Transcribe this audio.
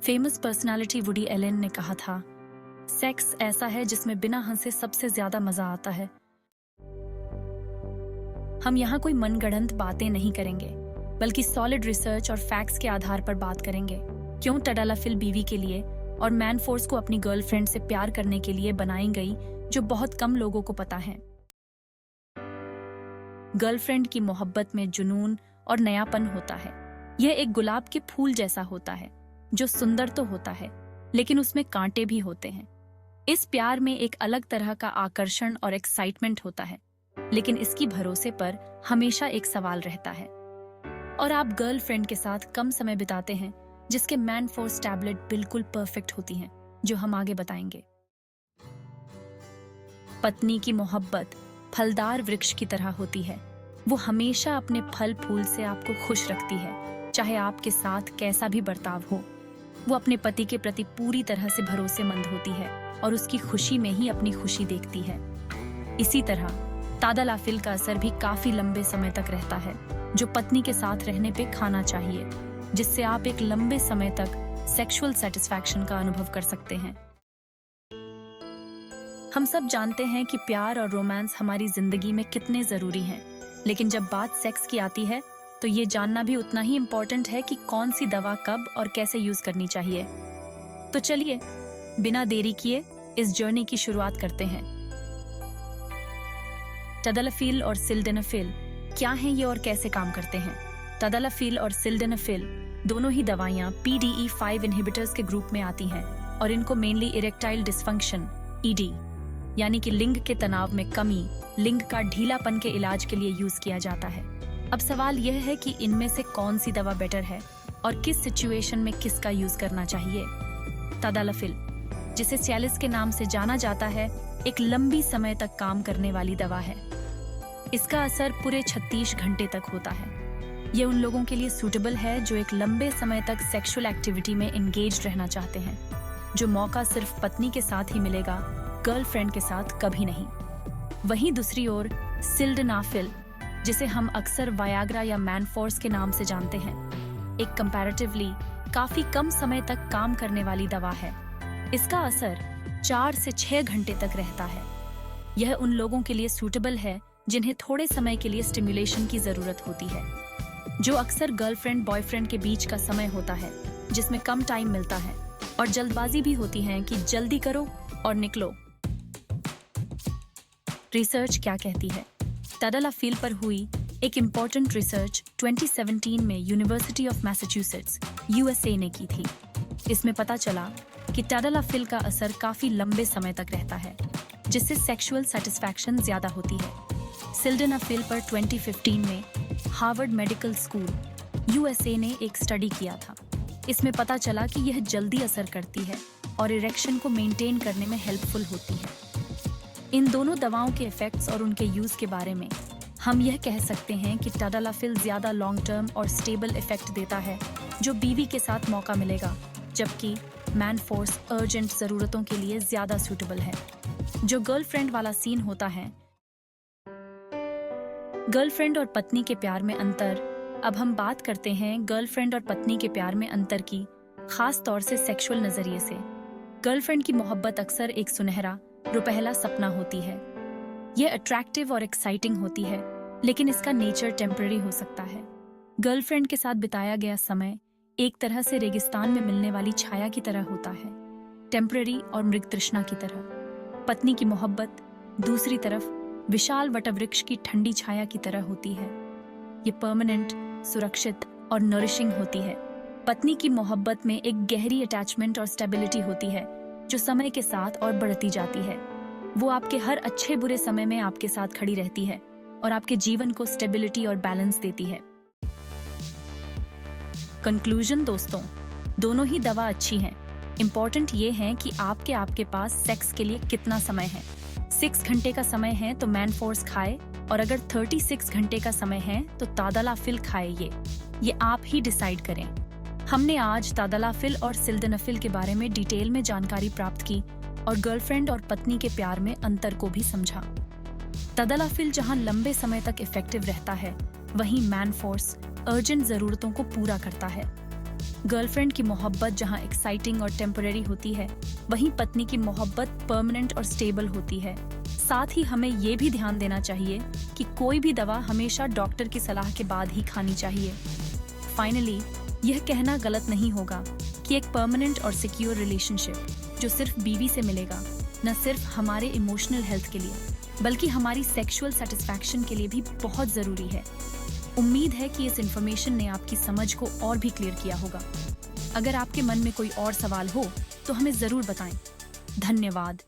Famous personality woody Elon ने कहा था, सेक्स ऐसा है जिसमें बिना हंसे सबसे ज्यादा मजा आता है। हम यहाँ कोई मनगढ़ंत बातें नहीं करेंगे, बल्कि सॉलिड रिसर्च और फैक्ट्स के आधार पर बात करेंगे। क्यों टडालाफिल बीवी के लिए और मैन फोर्स को अपनी गर्लफ्रेंड से प्यार करने के लिए बनाई गई, जो बहुत कम लोगों को पता है। गर्लफ्रेंड की मोहब्बत में जुनून और नयापन होता है। यह एक गुलाब के फूल जैसा होता है, जो सुंदर तो होता है, लेकिन उसमें कांटे भी होते हैं। इस प्यार में एक अलग तरह का आकर्षण और एक्साइटमेंट होता है, लेकिन इसकी भरोसे पर हमेशा एक सवाल रहता है। और आप गर्लफ्रेंड के साथ कम समय बिताते हैं, जिसके मैन फोर्स टैबलेट बिल्कुल परफेक्ट होती हैं, जो हम आगे बताएंगे। पत्नी की मोहब्बत फलदार वृक्ष की तरह होती है। वो हमेशा अपने फल फूल से आपको खुश रखती है, चाहे आपके साथ कैसा भी बर्ताव हो। वो अपने पति के प्रति पूरी तरह से भरोसेमंद होती है और उसकी खुशी में ही अपनी खुशी देखती है। इसी तरह तादालाफिल का असर भी काफी लंबे समय तक रहता है, जो पत्नी के साथ रहने पे खाना चाहिए, जिससे आप एक लंबे समय तक सेक्सुअल सेटिस्फैक्शन का अनुभव कर सकते हैं। हम सब जानते हैं कि प्यार और रोमांस हमारी जिंदगी में कितने जरूरी हैं, लेकिन जब बात सेक्स की आती है तो ये जानना भी उतना ही इम्पोर्टेंट है कि कौन सी दवा कब और कैसे यूज करनी चाहिए। तो चलिए बिना देरी किए इस जर्नी की शुरुआत करते हैं। टडालाफिल और सिल्डेनाफिल क्या हैं ये और कैसे काम करते हैं? टडालाफिल और सिल्डेनाफिल दोनों ही दवाइयां PDE5 इनहिबिटर्स के ग्रुप में आती हैं और इनको मेनली इरेक्टाइल डिस्फंक्शन ED यानी कि लिंग के तनाव में कमी, लिंग का ढीलापन के इलाज के लिए यूज किया जाता है। अब सवाल यह है कि इनमें से कौन सी दवा बेटर है और किस सिचुएशन में किसका यूज करना चाहिए। टडालाफिल, जिसे सियालिस के नाम से जाना जाता है, एक लंबी समय तक काम करने वाली दवा है। इसका असर पूरे 36 घंटे तक होता है। ये उन लोगों के लिए सूटेबल है जो एक लंबे समय तक सेक्सुअल एक्टिविटी में एंगेज रहना चाहते हैं, जो मौका सिर्फ पत्नी के साथ ही मिलेगा, गर्लफ्रेंड के साथ कभी नहीं। वहीं दूसरी ओर सिल्डेनाफिल, जिसे हम अक्सर वायाग्रा या मैन फोर्स के नाम से जानते हैं, एक कंपैरेटिवली काफी कम समय तक काम करने वाली दवा है। इसका असर 4 से 6 घंटे तक रहता है। यह उन लोगों के लिए सूटेबल है जिन्हें थोड़े समय के लिए स्टिमुलेशन की जरूरत होती है, जो अक्सर गर्लफ्रेंड बॉयफ्रेंड के बीच का समय होता है, जिसमें कम टाइम मिलता है और जल्दबाजी भी होती है कि जल्दी करो और निकलो। रिसर्च क्या कहती है? टडालाफिल पर हुई एक इम्पोर्टेंट रिसर्च 2017 में यूनिवर्सिटी ऑफ मैसाचुसेट्स USA ने की थी। इसमें पता चला कि टडालाफिल का असर काफी लंबे समय तक रहता है, जिससे सेक्सुअल सेटिस्फैक्शन ज्यादा होती है। सिल्डेनाफिल पर 2015 में हार्वर्ड मेडिकल स्कूल USA ने एक स्टडी किया था। इसमें पता चला कि यह जल्दी असर करती है और इरेक्शन को मेंटेन करने में हेल्पफुल होती है। इन दोनों दवाओं के इफेक्ट्स और उनके यूज के बारे में हम यह कह सकते हैं कि टडालाफिल ज्यादा लॉन्ग टर्म और स्टेबल इफेक्ट देता है, जो बीवी के साथ मौका मिलेगा, जबकि मैन फोर्स अर्जेंट जरूरतों के लिए ज्यादा सूटेबल है। जो गर्लफ्रेंड वाला सीन होता है, गर्लफ्रेंड और पत्नी के प्यार में अंतर। अब हम बात करते हैं गर्लफ्रेंड और पत्नी के प्यार में अंतर की, खास तौर से सेक्सुअल नजरिए से। गर्लफ्रेंड की मोहब्बत अक्सर एक सुनहरा रुपहला सपना होती है। यह अट्रैक्टिव और एक्साइटिंग होती है, लेकिन इसका नेचर टेम्पररी हो सकता है। गर्लफ्रेंड के साथ बिताया गया समय एक तरह से रेगिस्तान में मिलने वाली छाया की तरह होता है, टेम्पररी और मृग तृष्णा की तरह। पत्नी की मोहब्बत दूसरी तरफ विशाल वटवृक्ष की ठंडी छाया की तरह होती है। ये परमानेंट, सुरक्षित और नरिशिंग होती है। पत्नी की मोहब्बत में एक गहरी अटैचमेंट और स्टेबिलिटी होती है, जो समय के साथ और बढ़ती जाती है। वो आपके हर अच्छे बुरे समय में आपके साथ खड़ी रहती है और आपके जीवन को स्टेबिलिटी और बैलेंस देती है। कंक्लूजन दोस्तों, दोनों ही दवा अच्छी हैं। इंपॉर्टेंट ये है कि आपके पास सेक्स के लिए कितना समय है। 6 घंटे का समय है तो मैन फोर्स खाए, और अगर 36 घंटे का समय है तो टडालाफिल खाए। ये आप ही डिसाइड करें। हमने आज टडालाफिल और सिल्डेनाफिल के बारे में डिटेल में जानकारी प्राप्त की और गर्लफ्रेंड और पत्नी के प्यार में अंतर को भी समझा। टडालाफिल जहां लंबे समय तक इफेक्टिव रहता है, वहीं मैन फोर्स अर्जेंट जरूरतों को पूरा करता है। गर्लफ्रेंड की मोहब्बत जहां एक्साइटिंग और टेम्पररी होती है, वहीं पत्नी की मोहब्बत परमानेंट और स्टेबल होती है। साथ ही हमें ये भी ध्यान देना चाहिए कि कोई भी दवा हमेशा डॉक्टर की सलाह के बाद ही खानी चाहिए। फाइनली, यह कहना गलत नहीं होगा कि एक परमानेंट और सिक्योर रिलेशनशिप जो सिर्फ बीवी से मिलेगा, न सिर्फ हमारे इमोशनल हेल्थ के लिए, बल्कि हमारी सेक्सुअल सेटिस्फैक्शन के लिए भी बहुत ज़रूरी है। उम्मीद है कि इस इन्फॉर्मेशन ने आपकी समझ को और भी क्लियर किया होगा। अगर आपके मन में कोई और सवाल हो तो हमें ज़रूर बताएं। धन्यवाद।